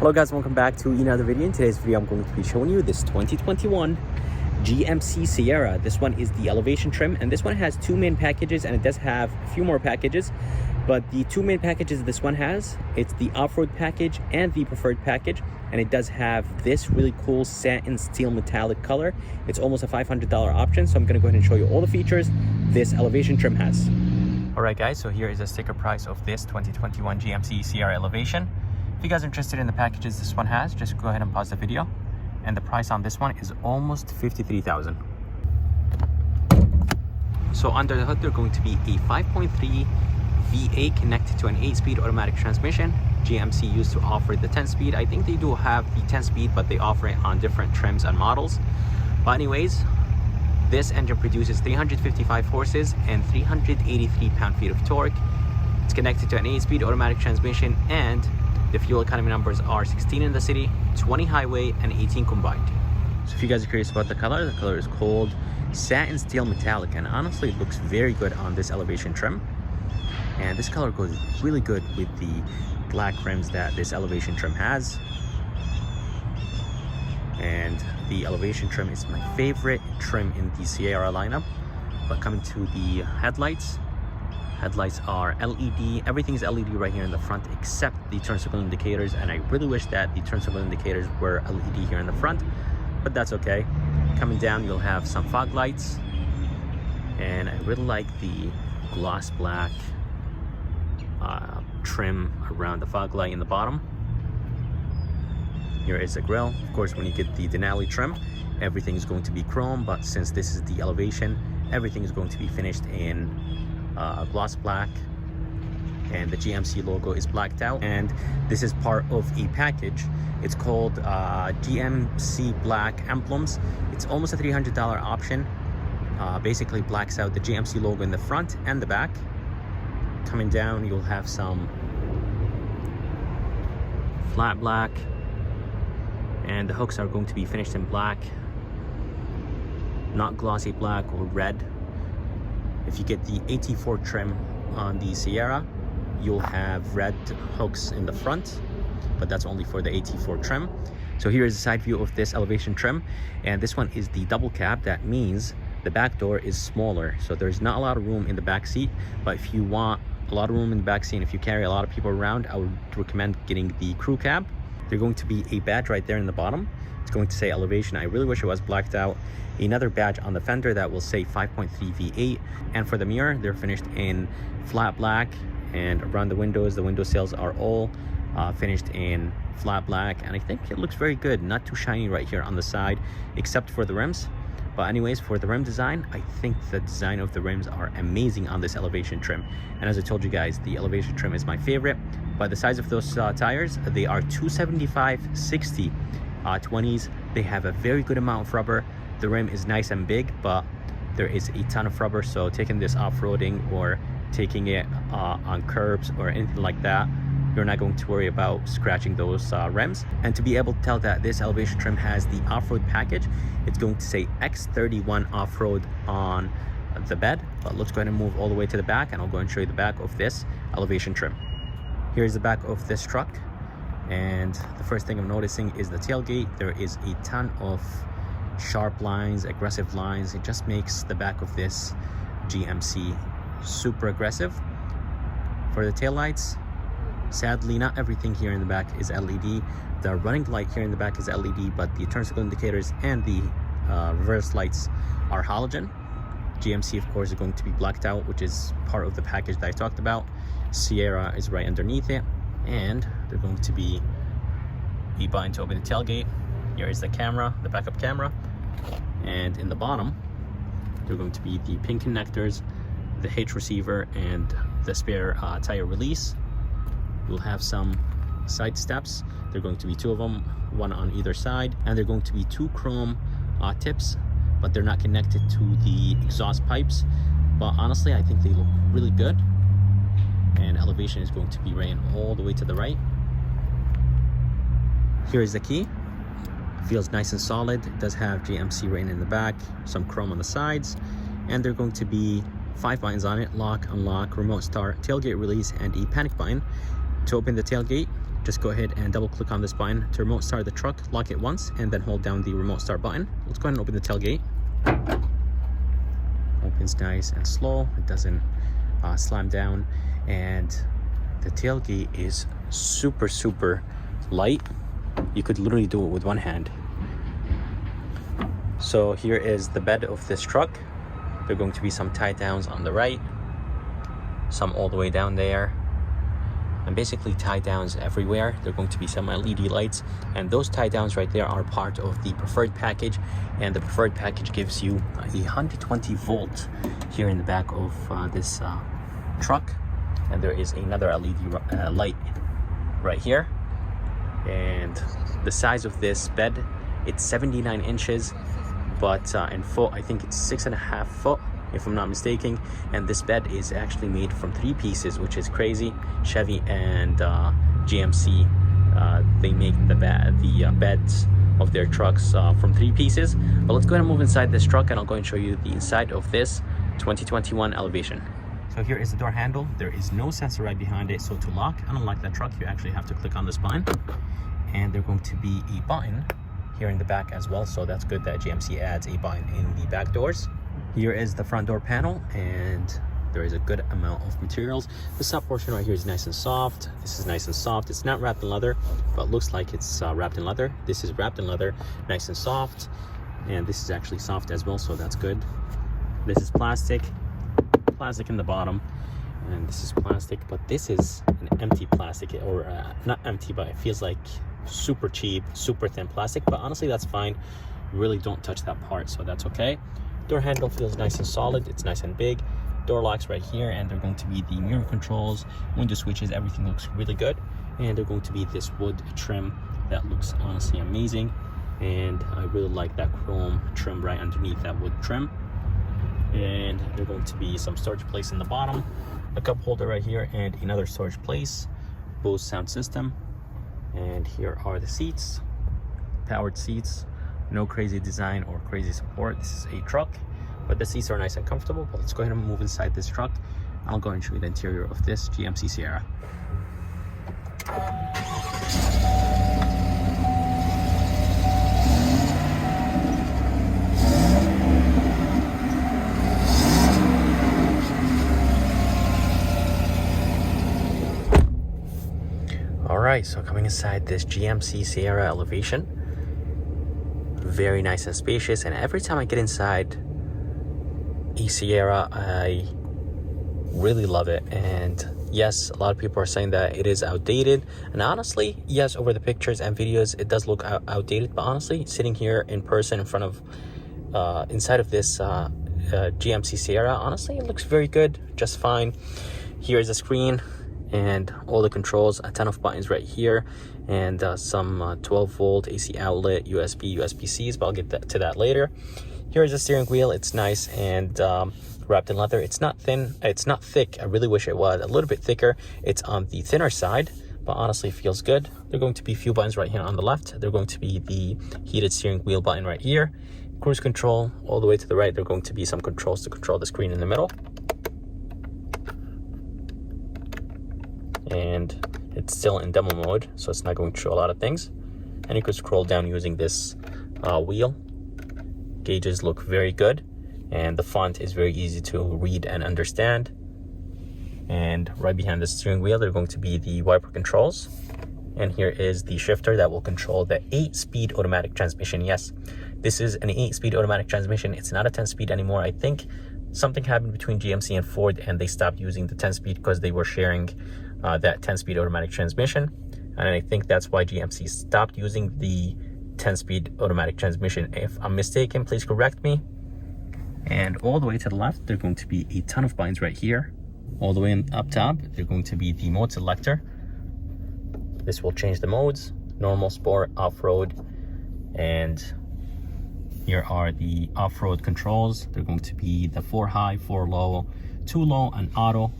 Hello guys, welcome back to another video. In today's video I'm going to be showing you this 2021 GMC Sierra. This one is the elevation trim, and this one has two main packages, and it does have a few more packages, but the two main packages this one has, it's the off-road package and the preferred package, and it does have this really cool satin steel metallic color. It's almost a $500 option, so I'm going to go ahead and show you all the features this elevation trim has. Alright guys, so here is a sticker price of this 2021 GMC Sierra Elevation. If you guys are interested in the packages this one has, just go ahead and pause the video. And the price on this one is almost $53,000. So under the hood, they're going to be a 5.3 V8 connected to an 8-speed automatic transmission. GMC used to offer the 10-speed. I think they do have the 10-speed, but they offer it on different trims and models. But anyways, this engine produces 355 horses and 383 pound-feet of torque. It's connected to an 8-speed automatic transmission, and the fuel economy numbers are 16 in the city, 20 highway, and 18 combined. So if you guys are curious about the color is called satin steel metallic, and honestly it looks very good on this elevation trim. And this color goes really good with the black rims that this elevation trim has. And the elevation trim is my favorite trim in the Sierra lineup. But coming to the headlights are LED. Everything is LED right here in the front except the turn signal indicators, and I really wish that the turn signal indicators were LED here in the front, but that's okay. Coming down, you'll have some fog lights, and I really like the gloss black trim around the fog light in the bottom. Here is the grille. Of course, when you get the denali trim, everything is going to be chrome, but since this is the elevation, everything is going to be finished in gloss black, and the GMC logo is blacked out. And this is part of a package. It's called GMC black emblems. It's almost a $300 option. Basically blacks out the GMC logo in the front and the back. Coming down, you'll have some flat black, and the hooks are going to be finished in black, not glossy black or red. If you get the AT4 trim on the Sierra, you'll have red hooks in the front, but that's only for the AT4 trim. So here is the side view of this elevation trim, and this one is the double cab. That means the back door is smaller, so there's not a lot of room in the back seat. But if you want a lot of room in the back seat, and if you carry a lot of people around, I would recommend getting the crew cab. There's going to be a badge right there in the bottom. It's going to say elevation. I really wish it was blacked out. Another badge on the fender that will say 5.3 V8, and for the mirror, they're finished in flat black, and around the windows, the window sills are all finished in flat black, and I think it looks very good. Not too shiny right here on the side except for the rims. But anyways, for the rim design, I think the design of the rims are amazing on this elevation trim. And as I told you guys, the elevation trim is my favorite. But the size of those tires, they are 275/60 20s. They have a very good amount of rubber. The rim is nice and big, but there is a ton of rubber, so taking this off-roading or taking it on curbs or anything like that, you're not going to worry about scratching those rims. And to be able to tell that this elevation trim has the off-road package, it's going to say X31 off-road on the bed. But let's go ahead and move all the way to the back, and I'll go and show you the back of this elevation trim. Here's the back of this truck, and the first thing I'm noticing is the tailgate. There is a ton of sharp lines, aggressive lines. It just makes the back of this GMC super aggressive. For the taillights, sadly not everything here in the back is LED. The running light here in the back is LED, but the turn signal indicators and the reverse lights are halogen. GMC, of course, is going to be blacked out, which is part of the package that I talked about. Sierra is right underneath it, and they're going to be a button to open the tailgate. Here is the camera, the backup camera, and in the bottom they're going to be the pin connectors, the H receiver, and the spare tire release. You'll have some side steps. They're going to be two of them, one on either side, and they're going to be two chrome tips, but they're not connected to the exhaust pipes. But honestly, I think they look really good. And elevation is going to be ran all the way to the right. Here is the key. Feels nice and solid. It does have GMC written in the back, some chrome on the sides, and they're going to be 5 buttons on it: lock, unlock, remote start, tailgate release, and a panic button. To open the tailgate, just go ahead and double click on this button to remote start the truck, lock it once, and then hold down the remote start button. Let's go ahead and open the tailgate. Opens nice and slow, it doesn't slam down, and the tailgate is super light. You could literally do it with one hand. So here is the bed of this truck. There are going to be some tie downs on the right, some all the way down there, and basically tie downs everywhere. There are going to be some LED lights, and those tie downs right there are part of the preferred package, and the preferred package gives you a 120 volt here in the back of this truck, and there is another LED light right here. And the size of this bed, it's 79 inches, but in foot I think it's 6.5 foot if I'm not mistaken. And this bed is actually made from 3 pieces, which is crazy. Chevy and GMC, they make the beds of their trucks from 3 pieces. But let's go ahead and move inside this truck, and I'll go and show you the inside of this 2021 Elevation. So here is the door handle. There is no sensor right behind it, so to lock and unlock that truck, you actually have to click on this button. And there's going to be a button here in the back as well, so that's good that GMC adds a button in the back doors. Here is the front door panel, and there is a good amount of materials. This top portion right here is nice and soft. This is nice and soft. It's not wrapped in leather, but looks like it's wrapped in leather. This is wrapped in leather, nice and soft, and this is actually soft as well, so that's good. This is plastic in the bottom, and this is plastic, but this is an empty plastic, or not empty, but it feels like super cheap, super thin plastic, but honestly that's fine. Really don't touch that part, so that's okay. Door handle feels nice and solid. It's nice and big. Door locks right here, and they're going to be the mirror controls, window switches. Everything looks really good, and they're going to be this wood trim that looks honestly amazing, and I really like that chrome trim right underneath that wood trim. And there's going to be some storage place in the bottom, a cup holder right here, and another storage place. Bose sound system. And here are the seats, powered seats. No crazy design or crazy support. This is a truck, but the seats are nice and comfortable. But let's go ahead and move inside this truck. I'll go and show you the interior of this GMC Sierra. Alright, so coming inside this GMC Sierra Elevation, very nice and spacious, and every time I get inside a Sierra, I really love it. And yes, a lot of people are saying that it is outdated, and honestly, yes, over the pictures and videos it does look outdated, but honestly, sitting here in person in front of inside of this GMC Sierra, honestly it looks very good, just fine. Here is the screen and all the controls, a ton of buttons right here, and some 12 volt AC outlet, USB-Cs, but I'll get to that later. Here is the steering wheel. It's nice and wrapped in leather. It's not thin, it's not thick. I really wish it was a little bit thicker. It's on the thinner side, but honestly it feels good. There are going to be a few buttons right here on the left. They're going to be the heated steering wheel button right here, cruise control. All the way to the right, there are going to be some controls to control the screen in the middle. And it's still in demo mode, so it's not going to show a lot of things. And you could scroll down using this wheel. Gauges look very good, and the font is very easy to read and understand. And right behind the steering wheel, there are going to be the wiper controls. And here is the shifter that will control the 8-speed automatic transmission. Yes, this is an 8-speed automatic transmission. It's not a 10-speed anymore. I think something happened between GMC and Ford, and they stopped using the 10-speed because they were sharing that 10-speed automatic transmission. And I think that's why GMC stopped using the 10-speed automatic transmission. If I'm mistaken, please correct me. And all the way to the left, there's going to be a ton of buttons right here. All the way up top, there's going to be the mode selector. This will change the modes: normal, sport, off-road. And here are the off-road controls. They're going to be the 4 high, 4 low, 2 low, and auto.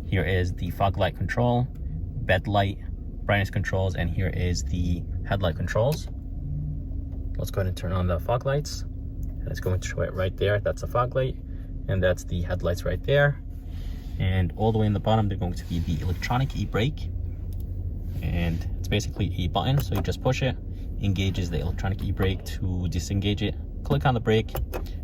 Here is the fog light control, bed light, brightness controls, and here is the headlight controls. Let's go ahead and turn on the fog lights. And it's going to show it right there. That's the fog light, and that's the headlights right there. And all the way in the bottom, they're going to be the electronic e-brake, and it's basically a button, so you just push it, engages the electronic e-brake. To disengage it, click on the brake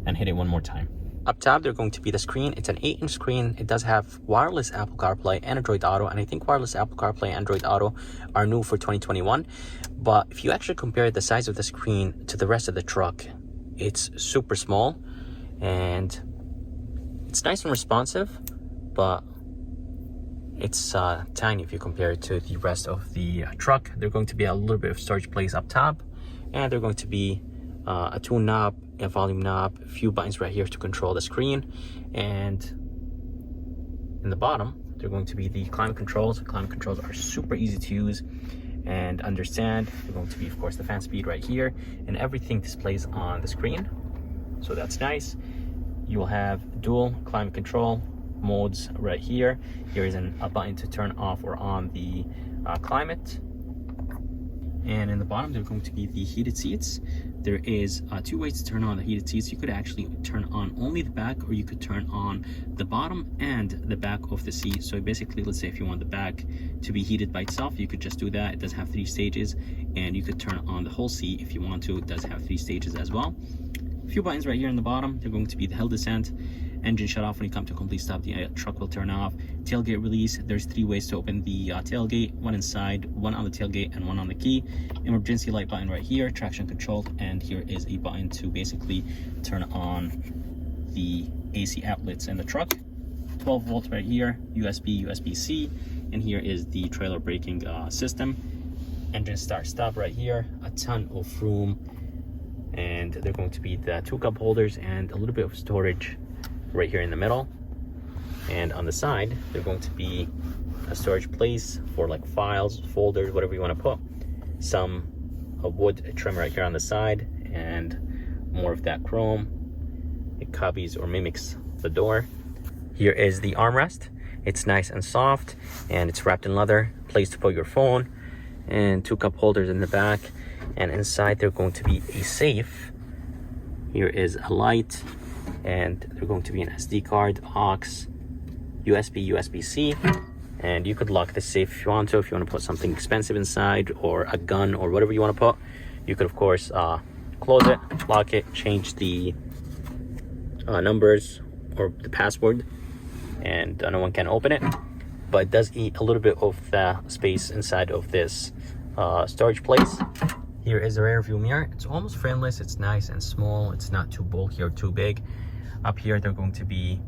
and hit it one more time. Up top, they're going to be the screen. It's an 8-inch screen. It does have wireless Apple CarPlay and Android Auto, and I think wireless Apple CarPlay and Android Auto are new for 2021. But if you actually compare the size of the screen to the rest of the truck, it's super small, and it's nice and responsive, but it's tiny if you compare it to the rest of the truck. There's going to be a little bit of storage place up top, and they're going to be a tune knob, a volume knob, a few buttons right here to control the screen, and in the bottom they're going to be the climate controls. The climate controls are super easy to use and understand. They're going to be, of course, the fan speed right here, and everything displays on the screen, so that's nice. You will have dual climate control modes right here. Here is a button to turn off or on the climate, and in the bottom they're going to be the heated seats. There is 2 ways to turn on the heated seats. You could actually turn on only the back, or you could turn on the bottom and the back of the seat. So basically, let's say if you want the back to be heated by itself, you could just do that. It does have 3 stages, and you could turn on the whole seat if you want to. It does have 3 stages as well. A few buttons right here in the bottom. They're going to be the hill descent, engine shut off. When you come to a complete stop, the truck will turn off. Tailgate release. There's 3 ways to open the tailgate: 1 inside, 1 on the tailgate, and 1 on the key. Emergency light button right here, traction control, and here is a button to basically turn on the AC outlets in the truck. 12 volts right here, USB, USB-C, and here is the trailer braking system. Engine start stop right here, a ton of room, and they're going to be the 2 cup holders and a little bit of storage right here in the middle. And on the side, they're going to be a storage place for like files, folders, whatever you want to put. Some wood trim right here on the side, and more of that chrome. It copies or mimics the door. Here is the armrest. It's nice and soft, and it's wrapped in leather. Place to put your phone, and 2 cup holders in the back. And inside they're going to be a safe. Here is a light, and they're going to be an SD card, aux, USB, USB-C, and you could lock the safe if you want to. If you want to put something expensive inside, or a gun, or whatever you want to put, you could of course close it, lock it, change the numbers or the password, and no one can open it. But it does eat a little bit of the space inside of this storage place. Here is a rear view mirror. It's almost frameless. It's nice and small. It's not too bulky or too big. Up here they're going to be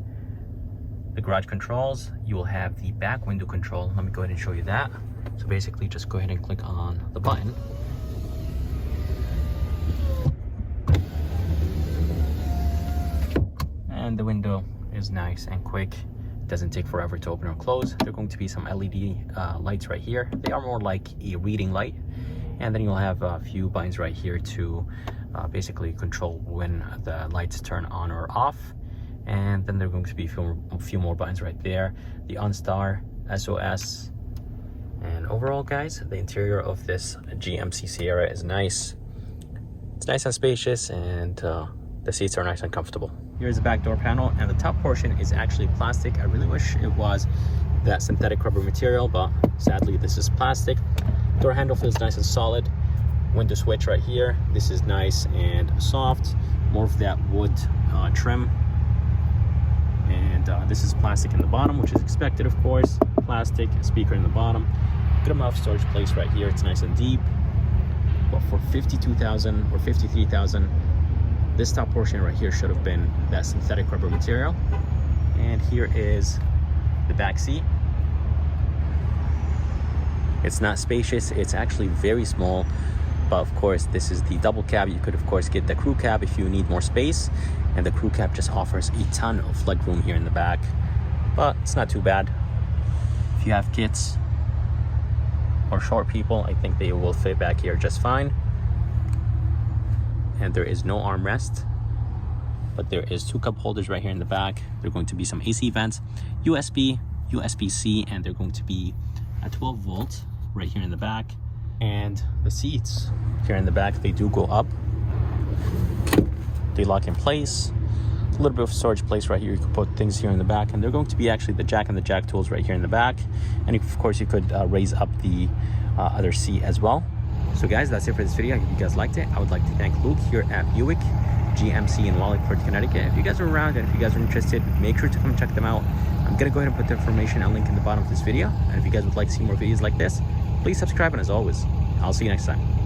the garage controls. You will have the back window control. Let me go ahead and show you that. So basically just go ahead and click on the button, and the window is nice and quick. It doesn't take forever to open or close. There are going to be some LED lights right here. They are more like a reading light. And then you'll have a few buttons right here to basically control when the lights turn on or off. And then there are going to be a few more buttons right there. The OnStar, SOS. And overall, guys, the interior of this GMC Sierra is nice. It's nice and spacious, and the seats are nice and comfortable. Here's the back door panel, and the top portion is actually plastic. I really wish it was that synthetic rubber material, but sadly this is plastic. Door handle feels nice and solid. Window switch right here. This is nice and soft. More of that wood trim. And this is plastic in the bottom, which is expected, of course. Plastic speaker in the bottom. Good amount of storage place right here. It's nice and deep. But for $52,000 or $53,000, this top portion right here should have been that synthetic rubber material. And here is the back seat. It's not spacious. It's actually very small. But of course, this is the double cab. You could of course get the crew cab if you need more space, and the crew cab just offers a ton of leg room here in the back, but it's not too bad. If you have kids or short people, I think they will fit back here just fine. And there is no armrest, but there is 2 cup holders right here in the back. There are going to be some AC vents, USB, USB-C, and they're going to be a 12 volt right here in the back. And the seats here in the back, they do go up. They lock in place. A little bit of storage place right here. You can put things here in the back, and they're going to be actually the jack and the jack tools right here in the back. And of course, you could raise up the other seat as well. So guys, that's it for this video. If you guys liked it, I would like to thank Luke here at Buick GMC in Wallingford, Connecticut. If you guys are around and if you guys are interested, make sure to come check them out. I'm gonna go ahead and put the information and link in the bottom of this video. And if you guys would like to see more videos like this, please subscribe, and as always, I'll see you next time.